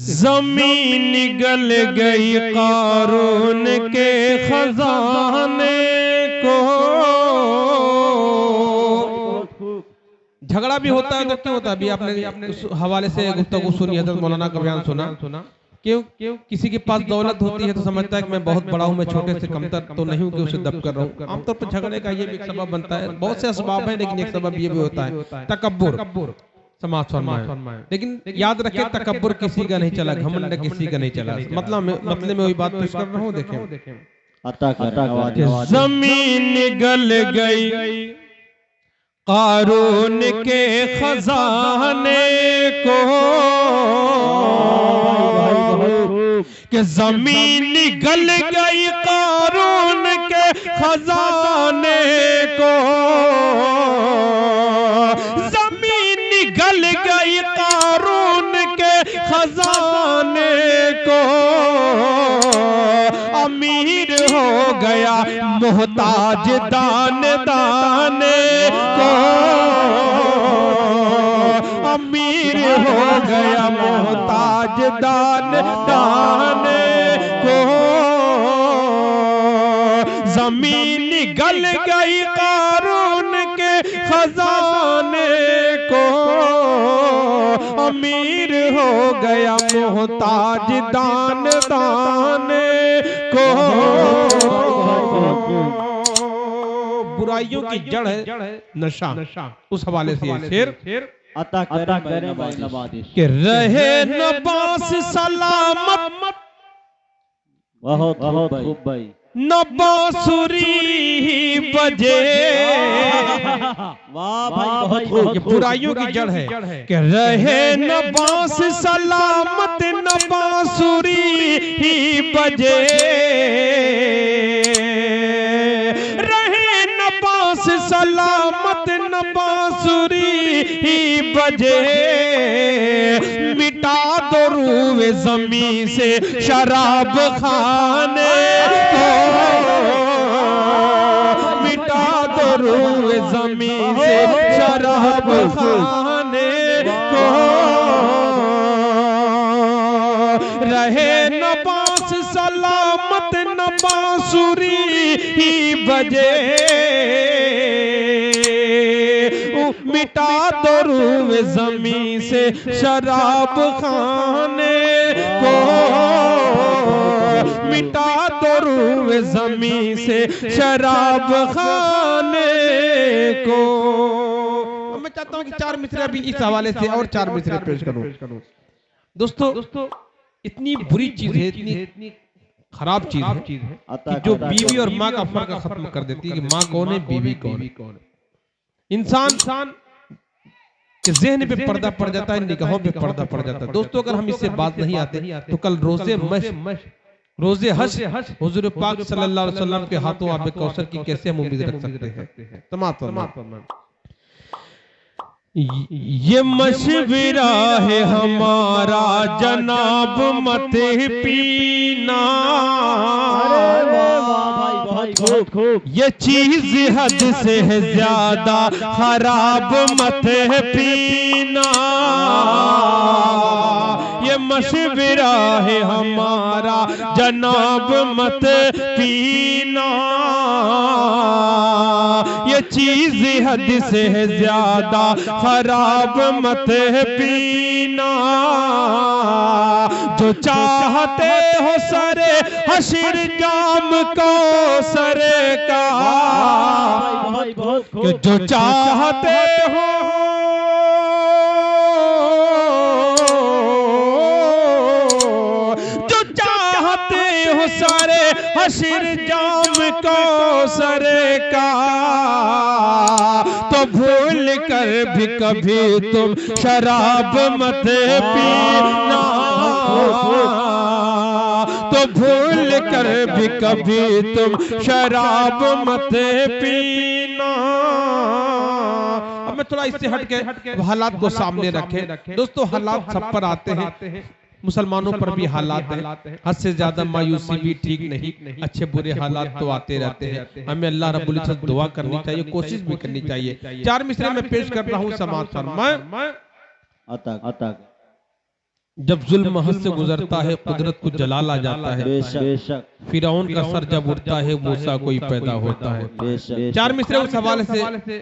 ज़मीन निगल गई क़ारून के खजाने को। झगड़ा भी होता है तो क्यों होता है? अभी आपने उस हवाले से गुफ्तगू सुनी, हज़रत मौलाना का बयान सुना। क्यों किसी के पास दौलत होती है तो समझता है कि मैं बहुत बड़ा हूँ, मैं छोटे से कमतर तो नहीं हूँ कि उसे दब कर रहा हूँ। आमतौर पर झगड़े का ये भी एक सबब बनता है, बहुत से असबाब है, लेकिन एक सबब ये भी होता है तकब्बुर। समाज फरमाए, लेकिन याद रखें तकब्बुर किसी का नहीं चला, घमंड किसी का नहीं चला। मतलब मैं वही बात पेश कर रहा हूँ। देखें, ज़मीन निगल गई क़ारून के खजाने को, कि ज़मीन निगल गई क़ारून के खजाने को। ज़मीन निगल गई क़ारून के खजाने को। अमीर हो गया मोहताज दाने दाने को। अमीर हो गया मोहताज दाने दाने को। ज़मीन निगल गई क़ारून के खजाने को। अमीर हो गया मोहताज दान दाने को। बुराइयों की जड़ है नशा। उस हवाले से शेर अता करें भाई नवाज़िश कि रहे नबास सलामत, बहुत खूब भाई, न बांसुरी बजे। वाह भाई बहुत खूब। ये बुराइयों की जड़ है कि रहे न बांस सलामत, न बांसुरी बजे। रहे न बांस सलामत, न बांसुरी बजे। मिटा दो रूए ज़मीं से शराब खाने को। मिटा दो रूए ज़मीं से शराब खाने को। रहे न बांस सलामत, न बांसुरी बजे। मिटा दो रूए ज़मीं से शराब खाने को। मिटा दो रूए ज़मीं से शराब खाने को। मैं चाहता हूँ कि चार मिसरे भी इस हवाले से और चार मिसरे पेश करूं। दोस्तों इतनी बुरी चीज है, इतनी खराब चीज है कि जो बीवी और माँ का फर्क खत्म कर देती है कि माँ कौन है, बीवी कौन है। इंसान के ज़हन पे पर्दा पड़ जाता है, निगाहों पे पर्दा पड़ जाता है। दोस्तों अगर हम इससे बात नहीं आते तो कल रोज़े हश्र हुज़ूर पाक सल्लल्लाहु अलैहि वसल्लम के हाथों आब कौसर की कैसे हम उम्मीद रख सकते हैं। तमाम ये मशवरा है हमारा जनाब मत पीना। खूब खूब, ये चीज हद से है ज्यादा खराब मत पीना। ये मशवरा है हमारा जनाब मत पीना। ये चीज हद से है ज्यादा खराब मत पीना। जो चाहते हो सरे हश्र जाम को सरे का, कि जो चाहते हो सारे हश्र जाम को सरे का, तो भूल कर भी कभी तुम शराब मत पीना। तो भूल कर भी कभी तुम शराब मत पीना। अब मैं थोड़ा इससे हट के हालात को सामने रखें। दोस्तों हालात सब पर आते हैं, मुसलमानों पर भी हालात हैं। हद से ज्यादा मायूसी भी ठीक नहीं, अच्छे बुरे हालात तो आते रहते हैं। हमें अल्लाह रब्बुल इज्जत दुआ करनी चाहिए, कोशिश भी करनी चाहिए। चार मिसरे में पेश कर रहा हूँ समाज फरमाए। जब जुल्म हद से गुजरता है कुदरत को जलाल आ जाता है। बेशक बेशक फिरौन का सर जब उठता है मूसा कोई पैदा होता है। बेशक चार मिसरे उस हवाले से